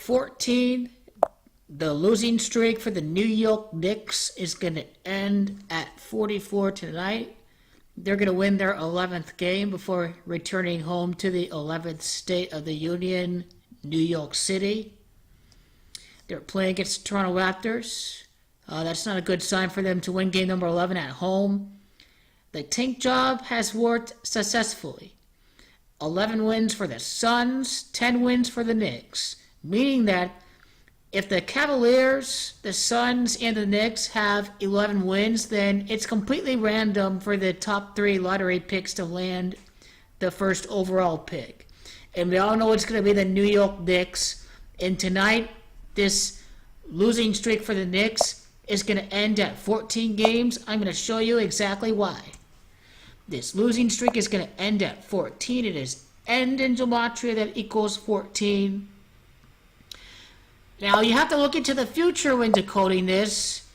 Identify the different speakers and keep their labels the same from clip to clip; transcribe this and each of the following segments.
Speaker 1: 14. The losing streak for the New York Knicks is going to end at 44 tonight. They're going to win their 11th game before returning home to the 11th state of the Union, New York City. They're playing against the Toronto Raptors. That's not a good sign for them to win game number 11 at home. The tank job has worked successfully. 11 wins for the Suns, 10 wins for the Knicks, meaning that if the Cavaliers, the Suns, and the Knicks have 11 wins, then it's completely random for the top 3 lottery picks to land the first overall pick. And we all know it's going to be the New York Knicks. And tonight, this losing streak for the Knicks is going to end at 14 games. I'm going to show you exactly why. This losing streak is going to end at 14. It is end in gematria that equals 14. Now, you have to look into the future when decoding this.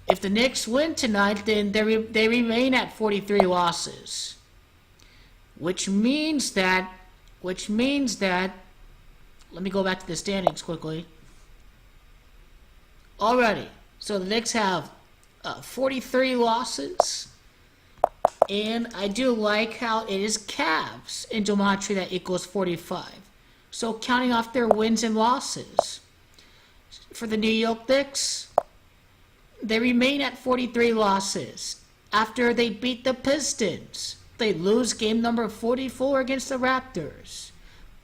Speaker 1: If the Knicks win tonight, then they remain at 43 losses. Which means that, let me go back to the standings quickly. Alrighty, so the Knicks have 43 losses. And I do like how it is CAVS in gematria that equals 45. So counting off their wins and losses. For the New York Knicks, they remain at 43 losses. After they beat the Pistons, they lose game number 44 against the Raptors.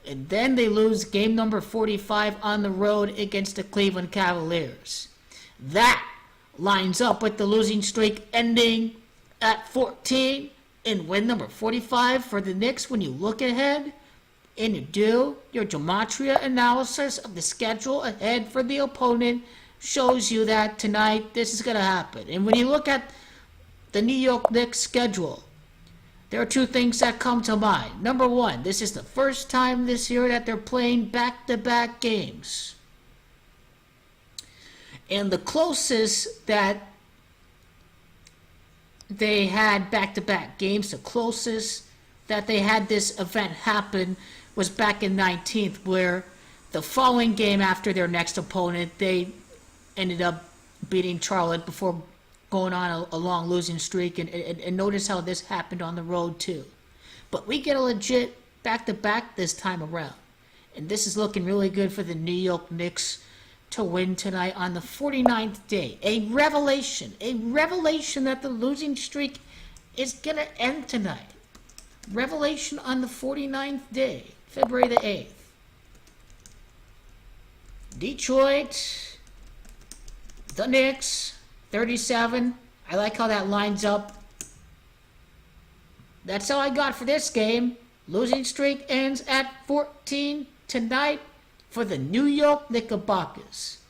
Speaker 1: And then they lose game number 45 on the road against the Cleveland Cavaliers. That lines up with the losing streak ending at 14 and win number 45 for the Knicks when you look ahead. And you do your gematria analysis of the schedule ahead for the opponent shows you that tonight this is going to happen. And when you look at the New York Knicks schedule, there are 2 things that come to mind. Number 1, this is the first time this year that they're playing back-to-back games. And the closest that they had back-to-back games, the closest that they had this event happen was back in 19th, where the following game after their next opponent, they ended up beating Charlotte before going on a long losing streak. And notice how this happened on the road too. But we get a legit back-to-back this time around. And this is looking really good for the New York Knicks to win tonight on the 49th day. A revelation that the losing streak is going to end tonight. Revelation on the 49th day, February the 8th. Detroit, the Knicks, 37. I like how that lines up. That's all I got for this game. Losing streak ends at 14 tonight for the New York Knickerbockers.